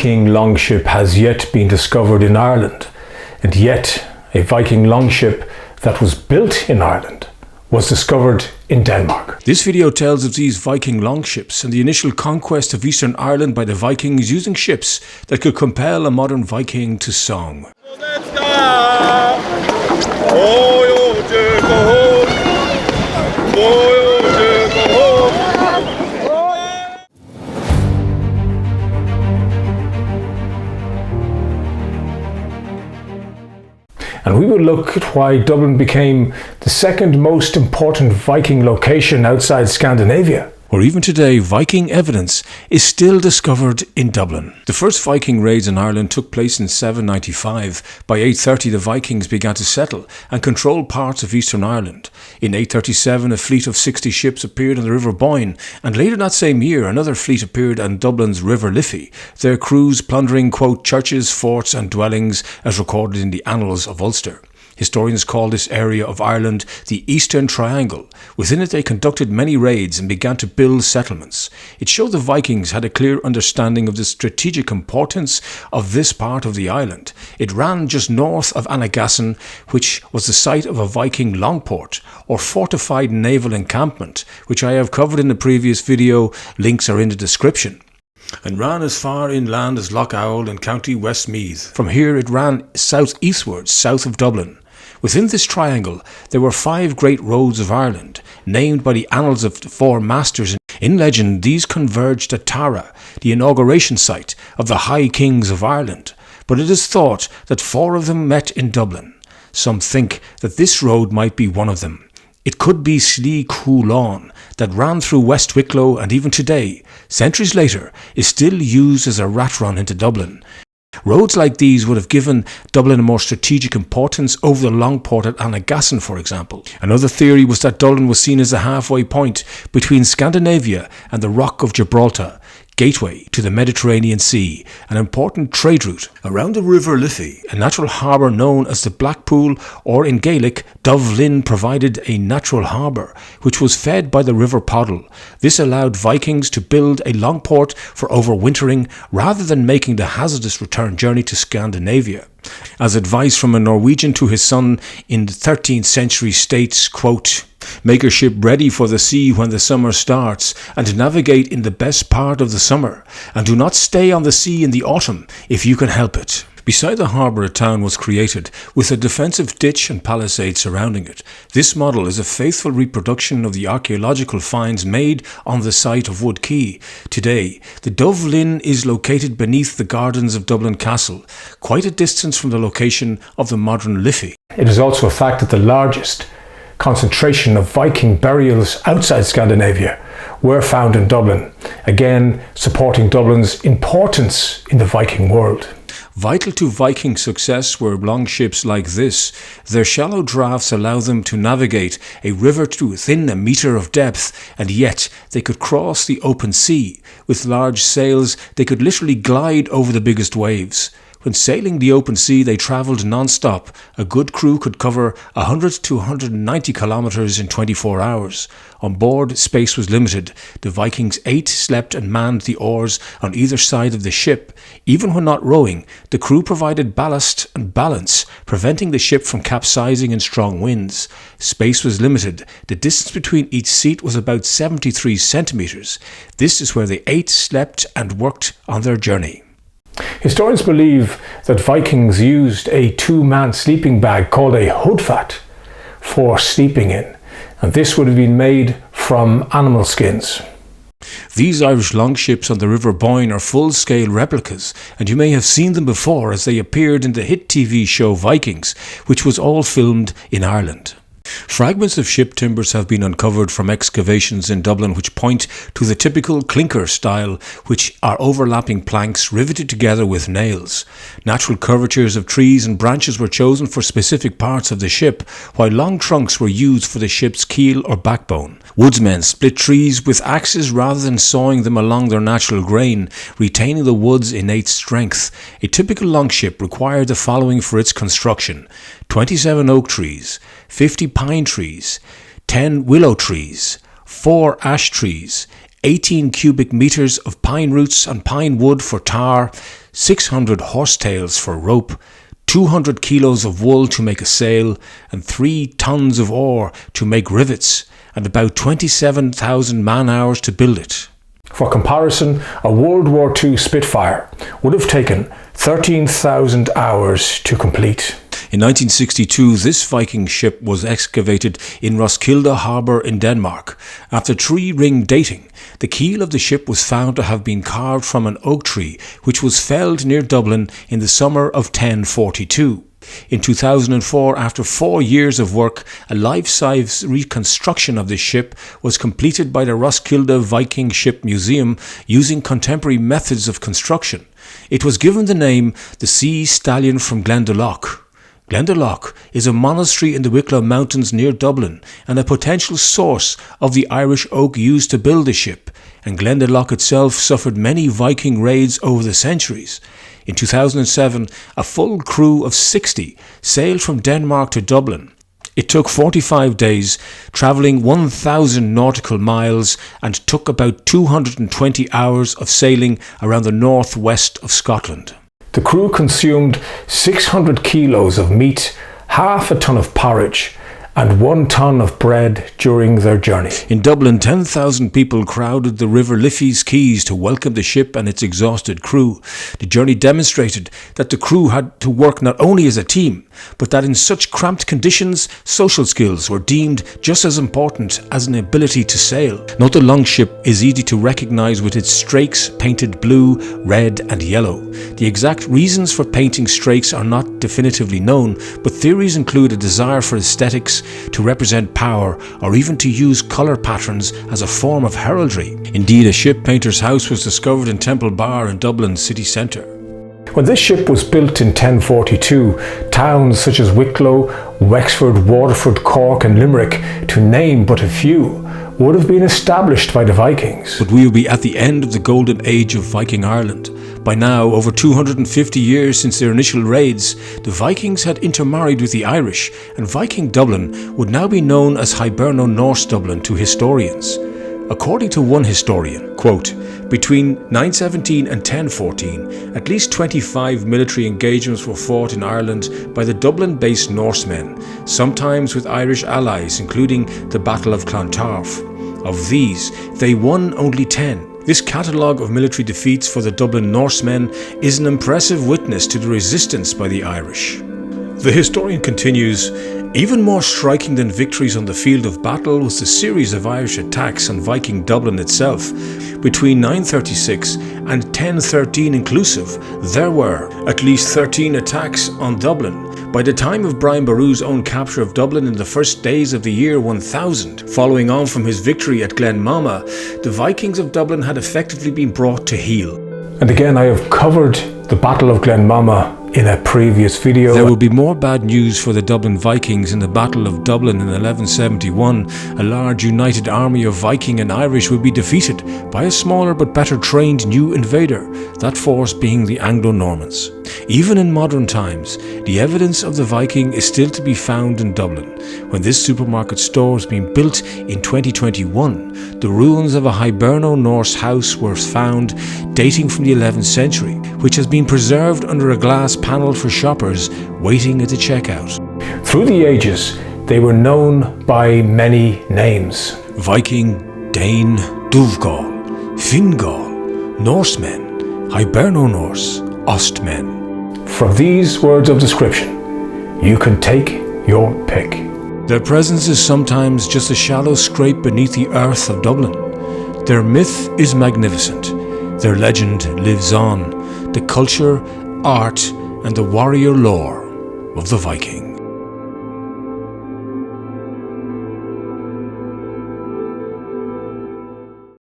Viking longship has yet been discovered in Ireland, and yet a Viking longship that was built in Ireland was discovered in Denmark. This video tells of these Viking longships and the initial conquest of Eastern Ireland by the Vikings using ships that could compel a modern Viking to song. And we will look at why Dublin became the second most important Viking location outside Scandinavia. Or even today, Viking evidence is still discovered in Dublin. The first Viking raids in Ireland took place in 795. By 830, the Vikings began to settle and control parts of Eastern Ireland. In 837, a fleet of 60 ships appeared on the River Boyne, and later that same year, another fleet appeared on Dublin's River Liffey, their crews plundering, quote, churches, forts and dwellings, as recorded in the Annals of Ulster. Historians call this area of Ireland the Eastern Triangle. Within it they conducted many raids and began to build settlements. It showed the Vikings had a clear understanding of the strategic importance of this part of the island. It ran just north of Annaghasen, which was the site of a Viking longport, or fortified naval encampment, which I have covered in the previous video. Links are in the description. And ran as far inland as Lough Owel in County Westmeath. From here it ran southeastwards, south of Dublin. Within this triangle there were 5 great roads of Ireland, named by the Annals of the Four Masters. In legend these converged at Tara, the inauguration site of the High Kings of Ireland, but it is thought that 4 of them met in Dublin. Some think that this road might be one of them. It could be Sliabh Chuaillán that ran through West Wicklow and even today, centuries later, is still used as a rat run into Dublin. Roads like these would have given Dublin a more strategic importance over the Longport at Annaghasen, for example. Another theory was that Dublin was seen as a halfway point between Scandinavia and the Rock of Gibraltar, gateway to the Mediterranean Sea, an important trade route. Around the River Liffey, a natural harbour known as the Blackpool, or in Gaelic, Dublin, provided a natural harbour, which was fed by the River Poddle. This allowed Vikings to build a longport for overwintering rather than making the hazardous return journey to Scandinavia. As advice from a Norwegian to his son in the 13th century states, quote, "Make your ship ready for the sea when the summer starts, and navigate in the best part of the summer, and do not stay on the sea in the autumn if you can help it." Beside the harbour, a town was created, with a defensive ditch and palisade surrounding it. This model is a faithful reproduction of the archaeological finds made on the site of Wood Quay. Today, the Dove Linn is located beneath the gardens of Dublin Castle, quite a distance from the location of the modern Liffey. It is also a fact that the largest concentration of Viking burials outside Scandinavia were found in Dublin, again supporting Dublin's importance in the Viking world. Vital to Viking success were longships like this. Their shallow drafts allow them to navigate a river to within a metre of depth, and yet they could cross the open sea. With large sails, they could literally glide over the biggest waves. When sailing the open sea, they travelled non-stop. A good crew could cover 100 to 190 kilometres in 24 hours. On board, space was limited. The Vikings ate, slept and manned the oars on either side of the ship. Even when not rowing, the crew provided ballast and balance, preventing the ship from capsizing in strong winds. Space was limited. The distance between each seat was about 73 centimetres. This is where they ate, slept and worked on their journey. Historians believe that Vikings used a 2-man sleeping bag called a hoodfat for sleeping in, and this would have been made from animal skins. These Irish longships on the River Boyne are full-scale replicas, and you may have seen them before as they appeared in the hit TV show Vikings, which was all filmed in Ireland. Fragments of ship timbers have been uncovered from excavations in Dublin which point to the typical clinker style, which are overlapping planks riveted together with nails. Natural curvatures of trees and branches were chosen for specific parts of the ship, while long trunks were used for the ship's keel or backbone. Woodsmen split trees with axes rather than sawing them along their natural grain, retaining the wood's innate strength. A typical longship required the following for its construction: 27 oak trees, 50 pine trees, 10 willow trees, 4 ash trees, 18 cubic meters of pine roots and pine wood for tar, 600 horsetails for rope, 200 kilos of wool to make a sail, and 3 tons of ore to make rivets, and about 27,000 man-hours to build it. For comparison, a World War II Spitfire would have taken 13,000 hours to complete. In 1962, this Viking ship was excavated in Roskilde harbour in Denmark. After tree-ring dating, the keel of the ship was found to have been carved from an oak tree which was felled near Dublin in the summer of 1042. In 2004, after 4 years of work, a life-size reconstruction of the ship was completed by the Roskilde Viking Ship Museum using contemporary methods of construction. It was given the name the Sea Stallion from Glendalough. Glendalough is a monastery in the Wicklow Mountains near Dublin and a potential source of the Irish oak used to build the ship, and Glendalough itself suffered many Viking raids over the centuries. In 2007, a full crew of 60 sailed from Denmark to Dublin. It took 45 days, travelling 1,000 nautical miles, and took about 220 hours of sailing around the northwest of Scotland. The crew consumed 600 kilos of meat, half a ton of porridge, and 1 ton of bread during their journey. In Dublin, 10,000 people crowded the River Liffey's quays to welcome the ship and its exhausted crew. The journey demonstrated that the crew had to work not only as a team, but that in such cramped conditions, social skills were deemed just as important as an ability to sail. Note the Longship is easy to recognise with its strakes painted blue, red and yellow. The exact reasons for painting strakes are not definitively known, but theories include a desire for aesthetics, to represent power, or even to use colour patterns as a form of heraldry. Indeed, a ship painter's house was discovered in Temple Bar in Dublin's city centre. When this ship was built in 1042, towns such as Wicklow, Wexford, Waterford, Cork and Limerick, to name but a few, would have been established by the Vikings. But we will be at the end of the golden age of Viking Ireland. By now, over 250 years since their initial raids, the Vikings had intermarried with the Irish, and Viking Dublin would now be known as Hiberno-Norse Dublin to historians. According to one historian, quote, between 917 and 1014, at least 25 military engagements were fought in Ireland by the Dublin-based Norsemen, sometimes with Irish allies, including the Battle of Clontarf. Of these, they won only 10. This catalogue of military defeats for the Dublin Norsemen is an impressive witness to the resistance by the Irish. The historian continues, even more striking than victories on the field of battle was the series of Irish attacks on Viking Dublin itself. Between 936 and 1013 inclusive, there were at least 13 attacks on Dublin. By the time of Brian Boru's own capture of Dublin in the first days of the year 1000, following on from his victory at Glenmama, the Vikings of Dublin had effectively been brought to heel. And again, I have covered the Battle of Glenmama in a previous video. There will be more bad news for the Dublin Vikings in the Battle of Dublin in 1171. A large united army of Viking and Irish would be defeated by a smaller but better trained new invader, that force being the Anglo-Normans. Even in modern times, the evidence of the Viking is still to be found in Dublin. When this supermarket store was being built in 2021, the ruins of a Hiberno-Norse house were found dating from the 11th century, which has been preserved under a glass panel for shoppers waiting at the checkout. Through the ages, they were known by many names. Viking, Dane, Duvgal, Fingal, Norsemen, Hiberno-Norse, Ostmen. From these words of description, you can take your pick. Their presence is sometimes just a shallow scrape beneath the earth of Dublin. Their myth is magnificent. Their legend lives on. The culture, art, and the warrior lore of the Vikings.